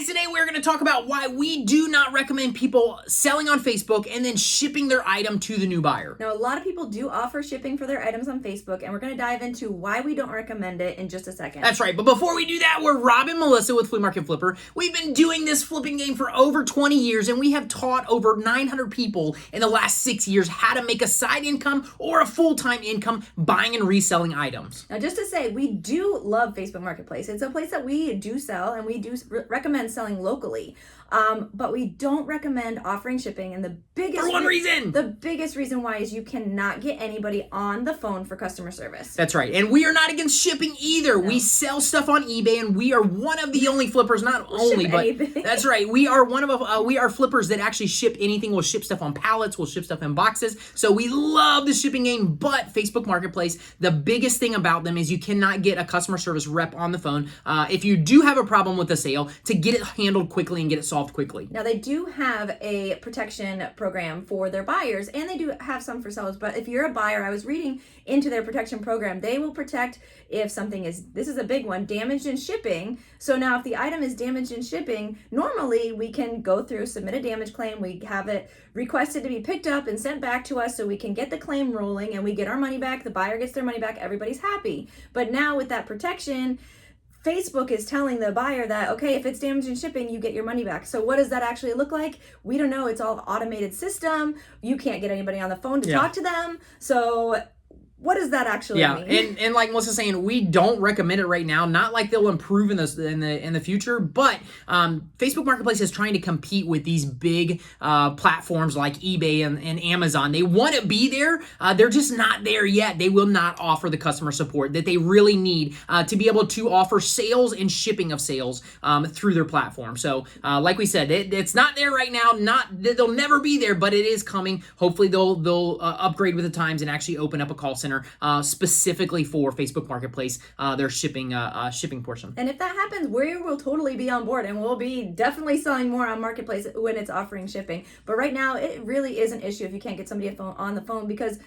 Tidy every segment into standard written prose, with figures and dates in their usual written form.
guys, today we're going to talk about why we do not recommend people selling on Facebook and then shipping their item to the new buyer. Now, a lot of people do offer shipping for their items on Facebook, and we're going to dive into why we don't recommend it in just a second. That's right. But before we do that, we're Rob and Melissa with Flea Market Flipper. We've been doing this flipping game for over 20 years, and we have taught over 900 people in the last 6 years how to make a side income or a full-time income buying and reselling items. Now, just to say, we do love Facebook Marketplace. It's a place that we do sell, and we do recommend selling locally. But we don't recommend offering shipping, and the biggest reason why is you cannot get anybody on the phone for customer service. That's right. And we are not against shipping either. No. We sell stuff on eBay, and we are one of the only flippers, that's right. We are flippers that actually ship anything. We'll ship stuff on pallets, we'll ship stuff in boxes. So we love the shipping game, but Facebook Marketplace, the biggest thing about them is you cannot get a customer service rep on the phone if you do have a problem with the sale to get it handled quickly and get it solved quickly. Now, they do have a protection program for their buyers, and they do have some for sellers, but if you're a buyer, I was reading into their protection program, they will protect if something is, this is a big one, damaged in shipping. So now if the item is damaged in shipping, normally we can go through, submit a damage claim, we have it requested to be picked up and sent back to us so we can get the claim rolling and we get our money back, the buyer gets their money back, everybody's happy. But now with that protection, Facebook is telling the buyer that, okay, if it's damaged in shipping, you get your money back. So what does that actually look like? We don't know. It's all automated system. You can't get anybody on the phone to talk to them. So what does that actually mean? And like Melissa's saying, we don't recommend it right now. Not like they'll improve in the future, but Facebook Marketplace is trying to compete with these big platforms like eBay and Amazon. They want to be there. They're just not there yet. They will not offer the customer support that they really need to be able to offer sales and shipping of sales through their platform. So like we said, it's not there right now. They'll never be there, but it is coming. Hopefully they'll upgrade with the times and actually open up a call center specifically for Facebook Marketplace, their shipping portion. And if that happens, we will totally be on board, and we'll be definitely selling more on Marketplace when it's offering shipping. But right now, it really is an issue if you can't get somebody on the phone, because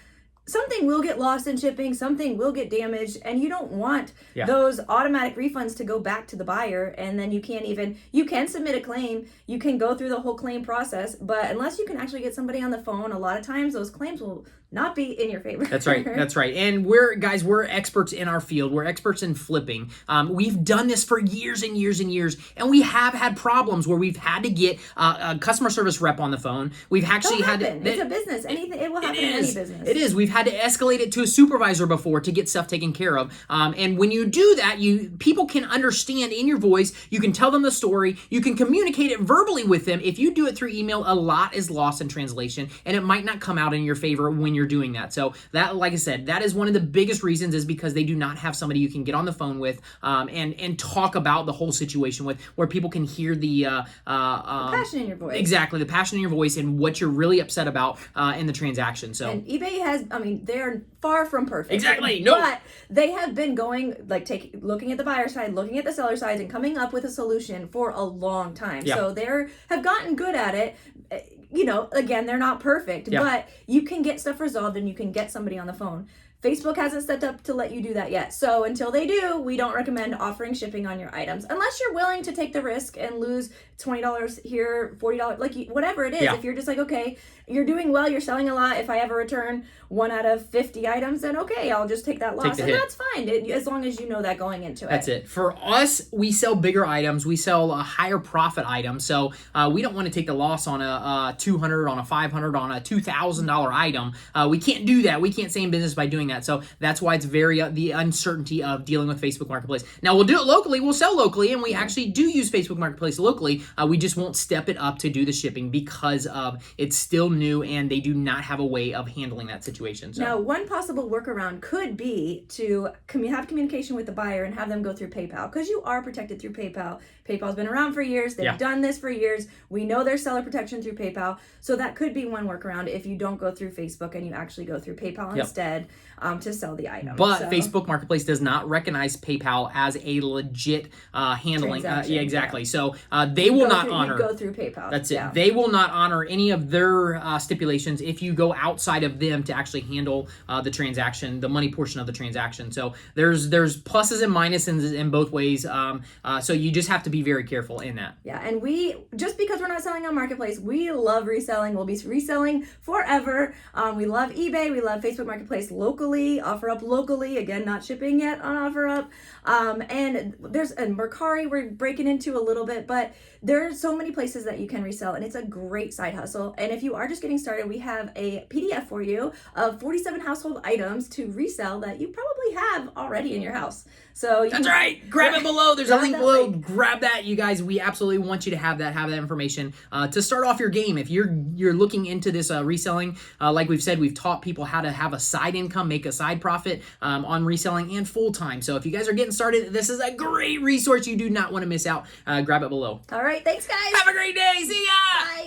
something will get lost in shipping, something will get damaged, and you don't want those automatic refunds to go back to the buyer, and then you can submit a claim, you can go through the whole claim process, but unless you can actually get somebody on the phone, a lot of times those claims will not be in your favor. That's right. And we're experts in our field. We're experts in flipping. We've done this for years and years and years, and we have had problems where we've had to get a customer service rep on the phone. We've actually had to... It's a business. It will happen in any business. It is. We've had to escalate it to a supervisor before to get stuff taken care of. And when you do that, people can understand in your voice. You can tell them the story. You can communicate it verbally with them. If you do it through email, a lot is lost in translation, and it might not come out in your favor when you're doing that. So that, like I said, that is one of the biggest reasons, is because they do not have somebody you can get on the phone with and talk about the whole situation with, where people can hear the passion in your voice. Exactly, the passion in your voice and what you're really upset about in the transaction. So, and eBay has, they're far from perfect. Exactly. No. But they have been going, looking at the buyer side, looking at the seller side, and coming up with a solution for a long time. Yeah. So have gotten good at it. Again, they're not perfect, but you can get stuff resolved and you can get somebody on the phone. Facebook hasn't set up to let you do that yet. So until they do, we don't recommend offering shipping on your items, unless you're willing to take the risk and lose $20 here, $40, whatever it is. If you're just like, okay, you're doing well, you're selling a lot. If I ever return 1 out of 50 items, then okay, I'll just take that loss. And that's fine, as long as you know that going into it. That's it. For us, we sell bigger items. We sell a higher profit item. So we don't want to take the loss on a $200, on a $500, on a $2,000 item. We can't do that. We can't stay in business by doing that. So that's why it's very the uncertainty of dealing with Facebook Marketplace. Now, we'll do it locally. We'll sell locally, and we actually do use Facebook Marketplace locally. We just won't step it up to do the shipping because of it's still new and they do not have a way of handling that situation. So. Now, one possible workaround could be to have communication with the buyer and have them go through PayPal, because you are protected through PayPal. PayPal's been around for years. They've done this for years. We know there's seller protection through PayPal. So that could be one workaround if you don't go through Facebook and you actually go through PayPal instead. to sell the item. But So- Facebook Marketplace does not recognize PayPal as a legit handling. Transaction, Yeah, exactly. So they will not honor. Go through PayPal. That's it. Yeah. They will not honor any of their stipulations if you go outside of them to actually handle the transaction, the money portion of the transaction. So there's pluses and minuses in both ways. So you just have to be very careful in that. Yeah, and we, just because we're not selling on Marketplace, we love reselling. We'll be reselling forever. We love eBay. We love Facebook Marketplace locally, OfferUp locally. Again, not shipping yet on OfferUp. And there's a Mercari we're breaking into a little bit, but there's so many places that you can resell, and it's a great side hustle. And if you are just getting started, we have a PDF for you of 47 household items to resell that you probably have already in your house. So you That's right. Grab it below. There's a Grab link that below. link. Grab that, you guys. We absolutely want you to have that information to start off your game. If you're looking into this reselling, like we've said, we've taught people how to have a side income, make a side profit on reselling and full time. So if you guys are getting started, this is a great resource. You do not want to miss out. Grab it below. All right, thanks guys. Have a great day. See ya. Bye.